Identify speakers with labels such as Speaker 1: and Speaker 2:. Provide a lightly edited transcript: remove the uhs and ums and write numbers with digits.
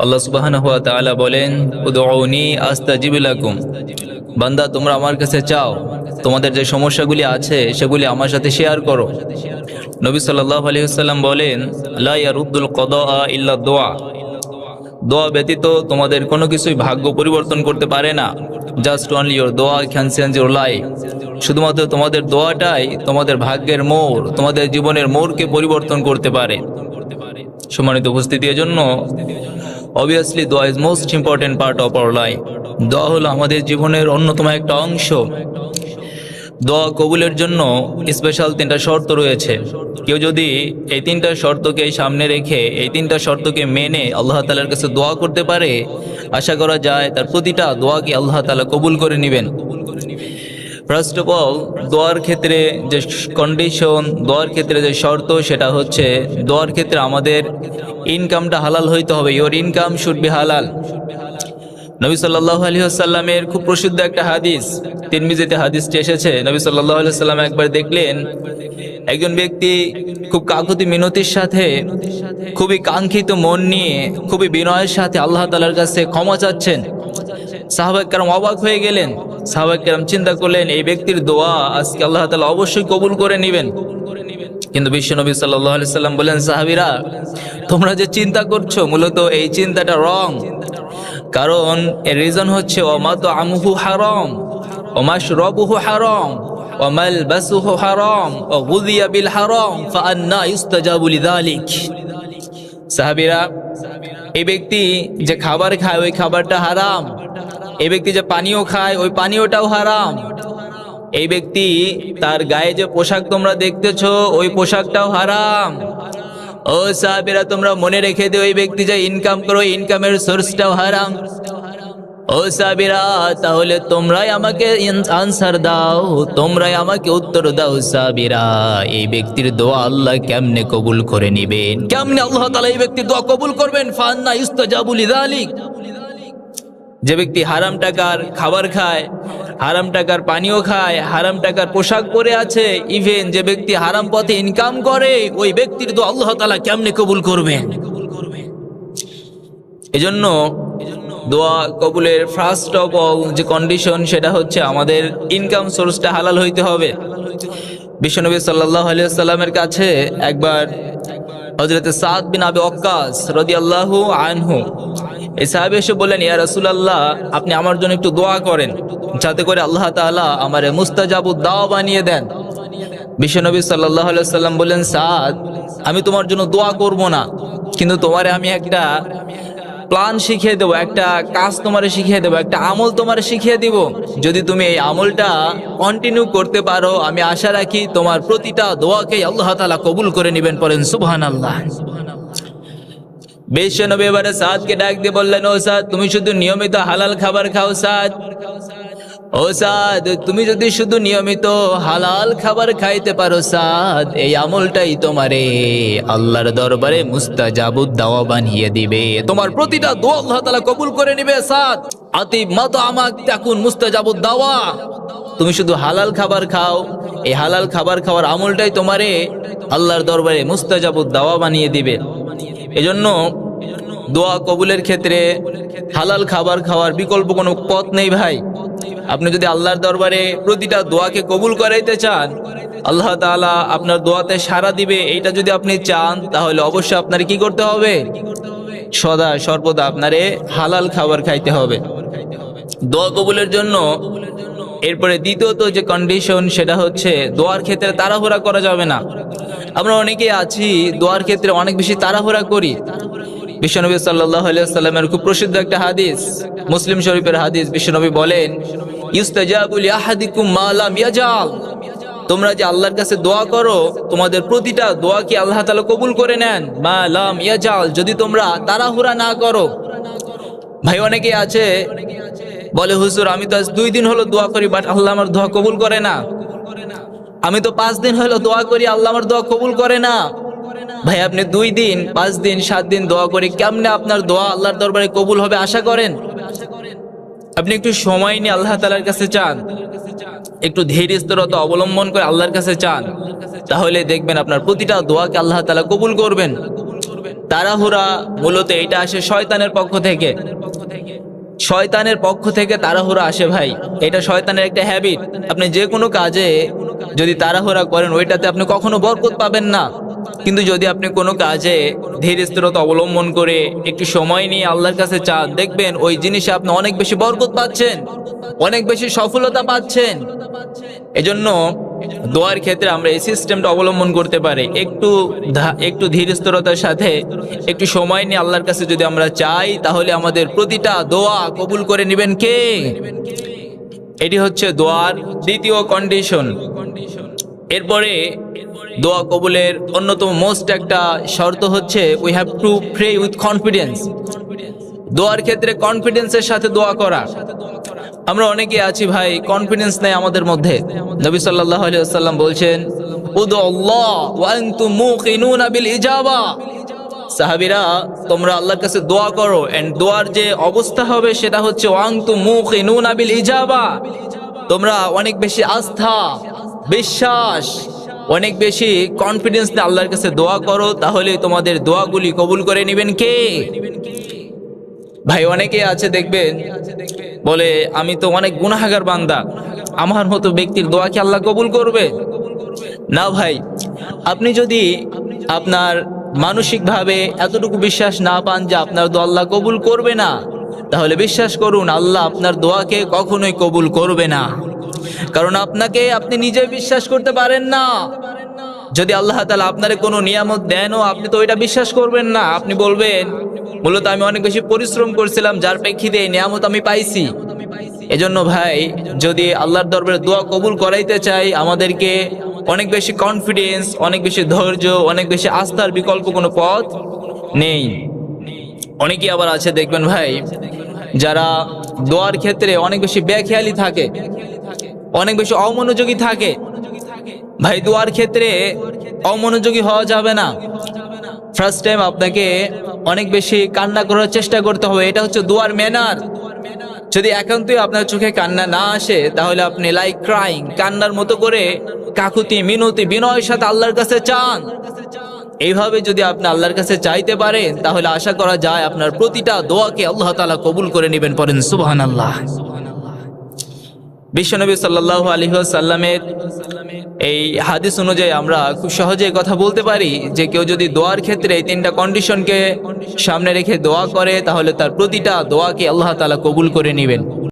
Speaker 1: আল্লাহ সুবহানাহু ওয়া তাআলা বলেন, উদউনি আস্তাজিব লাকুম। বান্দা, তোমরা আমার কাছে চাও, তোমাদের যে সমস্যাগুলি আছে সেগুলি আমার সাথে শেয়ার করো। নবী সাল্লাল্লাহু আলাইহি ওয়াসাল্লাম বলেন, লা ইয়ারুদ্দুল কদা ইল্লা দুআ। দোয়া ব্যতীত তোমাদের কোনো কিছুই ভাগ্য পরিবর্তন করতে পারে না। জাস্ট অনলি ইউর দোয়া ক্যান চেঞ্জ ইউর লাইফ। শুধুমাত্র তোমাদের দোয়াটাই তোমাদের ভাগ্যের মোড়, তোমাদের জীবনের মোড়কে পরিবর্তন করতে পারে। সম্মানিত উপস্থিতি, এজন্য অবভিয়াসলি দোয়া is most important part of our life. দোয়া হলো আমাদের জীবনের অন্যতম একটা অংশ। দোয়া কবুলের জন্য স্পেশাল 3টা শর্ত রয়েছে। কেউ যদি এই 3টা শর্তকে সামনে রেখে, এই 3টা শর্তকে মেনে আল্লাহ তাআলার কাছে দোয়া করতে পারে, আশা করা যায় তার প্রতিটা দোয়াকে আল্লাহ তাআলা কবুল করে নেবেন। ফার্স্ট অফ অল, দোয়ার ক্ষেত্রে যে কন্ডিশন, দোয়ার ক্ষেত্রে যে শর্ত, সেটা হচ্ছে দোয়ার ক্ষেত্রে আমাদের ইনকামটা হালাল হইতে হবে। ইওর ইনকাম শুড বি হালাল। নবী সাল্লাল্লাহু আলাইহি ওয়াসাল্লামের খুব প্রসিদ্ধ একটা হাদিস, তিরমিজিতে হাদিসটি এসেছে। নবী সাল্লাল্লাহু আলাইহি ওয়াসাল্লাম একবার দেখলেন একজন ব্যক্তি খুব কাকুতি মিনতির সাথে, খুবই কাঙ্ক্ষিত মন নিয়ে, খুবই বিনয়ের সাথে আল্লাহ তাআলার কাছে ক্ষমা চাচ্ছেন। সাহাবায়ে কেরাম অবাক হয়ে গেলেন। সাহাবায়ে কেরাম চিন্তা করলেন, এই ব্যক্তির দোয়া আজকে আল্লাহ তাআলা অবশ্যই কবুল করে নেবেন। কিন্তু বিশ্বনবী সাল্লাল্লাহু আলাইহি ওয়াসাল্লাম বলেন, সাহাবীরা, তোমরা যে চিন্তা করছো মূলত এই চিন্তাটা রং। কারণ এর রিজন হচ্ছে ওমাতআমুহু হারাম, ওমাশরাবুহু হারাম, ওমালবাসুহু হারাম, ওগুযিয়া বিল হারাম, ফাআন্না ইউস্তাজাবু লিযালিক। সাহাবীরা, এই ব্যক্তি যে খাবার খায় ওই খাবারটা হারাম। এই ব্যক্তি যে পানীয় খায় ওই পানীয়টাও হারাম। এই ব্যক্তি তার গায়ে যে পোশাক তোমরা দেখতেছো ওই পোশাকটাও হারাম। ও সাহাবীরা, তোমরা মনে রেখে দিও, ওই ব্যক্তি যে ইনকাম করো ইনকামের সোর্সটাও হারাম। ও সাহাবীরা, তাহলে তোমরাই আমাকে আনসার দাও, তোমরাই আমাকে উত্তর দাও। সাহাবীরা, এই ব্যক্তির দোয়া আল্লাহ কেমনে কবুল করে নেবেন? কেমনে আল্লাহ তাআলা এই ব্যক্তির দোয়া কবুল করবেন? ফান্না ইউস্তাজাবু লিযালিক। যে ব্যক্তি হারাম টাকার খাবার খায়, হারাম টাকার পানীয় খায়, হারাম টাকার পোশাক পরে আছে, ইভেন যে ব্যক্তি হারাম পথে ইনকাম করে, ওই ব্যক্তির দোয়া আল্লাহ তাআলা কেমনে কবুল করবেন? এজন্য দোয়া কবুলের ফার্স্ট অফ অল যে কন্ডিশন, সেটা হচ্ছে আমাদের ইনকাম সোর্সটা হালাল হইতে হবে। বিশ্বনবী সাল্লাল্লাহু আলাইহি ওয়াসাল্লামের কাছে একবার হযরত সাদ বিন আবি ওয়াক্কাস রাদিয়াল্লাহু আনহু, এই সাহাবী এসে বললেন, ইয়া রাসূলুল্লাহ, আপনি আমার জন্য একটু দোয়া করেন, যাতে করে আল্লাহ তাআলা আমারে মুস্তাজাবুদ দাওয়া বানিয়ে দেন। বিশ্বনবী সাল্লাল্লাহু আলাইহি ওয়াসাল্লাম বললেন, সাদ, আমি তোমার জন্য দোয়া করব না, কিন্তু তোমারে আমি একটা প্ল্যান শিখিয়ে দেবো, একটা কাজ তোমারে শিখিয়ে দেবো, একটা আমল তোমারে শিখিয়ে দিব। যদি তুমি এই আমলটা কন্টিনিউ করতে পারো, আমি আশা রাখি তোমার প্রতিটা দোয়াকেই আল্লাহ তাআলা কবুল করে নেবেন। পড়েন সুবহানাল্লাহ। বিশ্বনবী এবারে সাদকে ডাক দিয়ে বললেন, ও সাদ, তুমি শুধু নিয়মিত হালাল খাবার খাও। সাদ, ও সাদ, তুমি যদি শুধু নিয়মিত হালাল খাবার খাইতে পারো, সাদ, এই আমলটাই তোমারে আল্লাহর দরবারে মুস্তাজাবুদ দাওয়া বানিয়ে দিবে। তোমার প্রতিটা দোয়া আল্লাহ তাআলা কবুল করে নেবে। সাদ, আতিব মাতআমাক তাকুন মুস্তাজাবুদ দাওয়া। তুমি শুধু হালাল খাবার খাও, এই হালাল খাবার খাওয়ার আমলটাই তোমারে আল্লাহর দরবারে মুস্তাজাবুদ দাওয়া বানিয়ে দিবে। এজন্য দোয়া কবুলের ক্ষেত্রে হালাল খাবার খাওয়ার বিকল্প কোনো পথ নেই ভাই। আপনি যদি আল্লাহর দরবারে প্রতিটা দোয়াকে কবুল করাইতে চান, আল্লাহ তাআলা আপনার দোয়াতে সাড়া দিবে, এইটা যদি আপনি চান, তাহলে অবশ্যই আপনার কি করতে হবে? সদা সর্বদা আপনারে হালাল খাবার খাইতে হবে দোয়া কবুলের জন্য। এরপরে দ্বিতীয়ত যে কন্ডিশন, সেটা হচ্ছে দোয়ার ক্ষেত্রে তাড়াহুড়া করা যাবে না। আমরা অনেকেই আছি দোয়ার ক্ষেত্রে অনেক বেশি তাড়াহুড়া করি। বিশ্বনবী সাল্লাল্লাহু আলাইহি ওয়াসাল্লামের খুব প্রসিদ্ধ একটা হাদিস, মুসলিম শরীফের হাদিস। বিশ্বনবী বলেন, ইউস্তাজাবু লিআহাদিকুম মা লাম ইয়াজাল। তোমরা যে আল্লাহর কাছে দোয়া করো, তোমাদের প্রতিটা দোয়াকে আল্লাহ তাআলা কবুল করে নেন। মা লাম ইয়াজাল, যদি তোমরা তাড়াহুড়া না করো। ভাই, অনেকেই আছে বলে, হুজুর, আমি তো আজ 2 দিন হলো দোয়া করি, বাট আল্লাহ আমার দোয়া কবুল করে না। আমি তো 5 দিন হলো দোয়া করি, আল্লাহ আমার দোয়া কবুল করে না। ভাই, আপনি 2 দিন, 5 দিন, 7 দিন দোয়া করি, কেমনে আপনার দোয়া আল্লাহর দরবারে কবুল হবে আশা করেন? আপনি একটু সময় নিয়ে আল্লাহ তাআলার কাছে চান, একটু ধৈর্যস্থিরতা অবলম্বন করে আল্লাহর কাছে চান, তাহলে দেখবেন আপনার প্রতিটা দোয়াকে আল্লাহ তাআলা কবুল করবেন। তাড়াহুড়া মূলত এটা আসে শয়তানের পক্ষ থেকে। শয়তানের পক্ষ থেকে তাড়াহুড়া আসে ভাই, এটা শয়তানের একটা হ্যাবিট। আপনি যে কোনো কাজে যদি তাড়াহুড়া করেন ওইটাতে আপনি কখনো বরকত পাবেন না। কিন্তু যদি আপনি কোনো কাজে ধীর স্থিরতা অবলম্বন করে একটু সময় নিয়ে আল্লাহর কাছে চান, দেখবেন ওই জিনিসে আপনি অনেক বেশি বরকত পাচ্ছেন, অনেক বেশি সফলতা পাচ্ছেন। এজন্য দোয়ার ক্ষেত্রে আমরা এই সিস্টেমটা অবলম্বন করতে পারি। একটু ধীর স্থিরতার সাথে একটু সময় নিয়ে আল্লাহর কাছে যদি আমরা চাই, তাহলে আমাদের প্রতিটা দোয়া কবুল করে নেবেন কে? এটি হচ্ছে দোয়ার দ্বিতীয় কন্ডিশন। এরপরে দোয়া কবুলের অন্যতম মোস্ট একটা শর্ত হচ্ছে we have to pray with confidence. দোয়ার ক্ষেত্রে কনফিডেন্সের সাথে দোয়া করা। আমরা অনেকে আছি ভাই, কনফিডেন্স নেই আমাদের মধ্যে। নবী সাল্লাল্লাহু আলাইহি ওয়াসাল্লাম বলছেন, উদুল্লাহ ওয়া আনতুম মুকিনুনা বিল ইজাবা। সাহাবীরা, তোমরা আল্লাহর কাছে দোয়া করো, এন্ড দোয়ার যে অবস্থা হবে সেটা হচ্ছে ওয়া আনতুম মুকিনুনা বিল ইজাবা। তোমরা অনেক বেশি আস্থা, বিশ্বাস, অনেক বেশি কনফিডেন্স নিয়ে আল্লাহর কাছে দোয়া করো, তাহলে তোমাদের দোয়াগুলি কবুল করে নেবেন কে? ভাই অনেকে আছে দেখবেন বলে, আমি তো অনেক গুনাহগার বান্দা, আমার মতো ব্যক্তির দোয়া কি আল্লাহ কবুল করবে? না ভাই, আপনি যদি আপনার মানসিকভাবে এতটুকু বিশ্বাস না পান যে আপনার দোয়া আল্লাহ কবুল করবে না, তাহলে বিশ্বাস করুন আল্লাহ আপনার দোয়াকে কখনোই কবুল করবে না। কারণ আপনি নিজে বিশ্বাস করতে পারেন না। যদি আল্লাহ তাআলা আপনারে কোনো নিয়ামত দেনও, আপনি তো ওইটা বিশ্বাস করবেন না। আপনি বলবেন, মূলত আমি অনেক বেশি পরিশ্রম করছিলাম, যার প্রেক্ষিতে এই নিয়ামত আমি পাইছি। এজন্য ভাই, যদি আল্লাহর দরবারে দোয়া কবুল করাইতে চাই, আমাদেরকে অনেক বেশি কনফিডেন্স, অনেক বেশি ধৈর্য, অনেক বেশি আস্থার বিকল্প কোনো পথ নেই। অনেকেই আবার আছে দেখবেন ভাই, যারা দোয়ার ক্ষেত্রে অনেক বেশি বেখেয়ালি থাকে, অনেক বেশি অমনোযোগী থাকে। ভাই দোয়ার ক্ষেত্রে অমনোযোগী হওয়া যাবে না। ফার্স্ট টাইম আপনাকে অনেক বেশি কান্না করার চেষ্টা করতে হবে, এটা হচ্ছে দোয়ার ম্যানার। যদি একান্তই আপনার চোখে কান্না না আসে, তাহলে আপনি লাইক ক্রাইং, কান্নার মতো করে কাকুতি মিনতি বিনয়ের সাথে আল্লাহর কাছে চান। এইভাবে যদি আপনি আল্লাহর কাছে চাইতে পারেন, তাহলে আশা করা যায় আপনার প্রতিটা দোয়াকে আল্লাহ তাআলা কবুল করে নেবেন। পড়েন সুবহানাল্লাহ। বিশ্বনবী সাল্লাল্লাহু আলাইহি ওয়াসাল্লামের এই হাদিস অনুযায়ী আমরা খুব সহজে কথা বলতে পারি যে কেউ যদি দোয়ার ক্ষেত্রে এই তিনটা কন্ডিশনকে সামনে রেখে দোয়া করে, তাহলে তার প্রতিটা দোয়াকে আল্লাহ তাআলা কবুল করে নেবেন।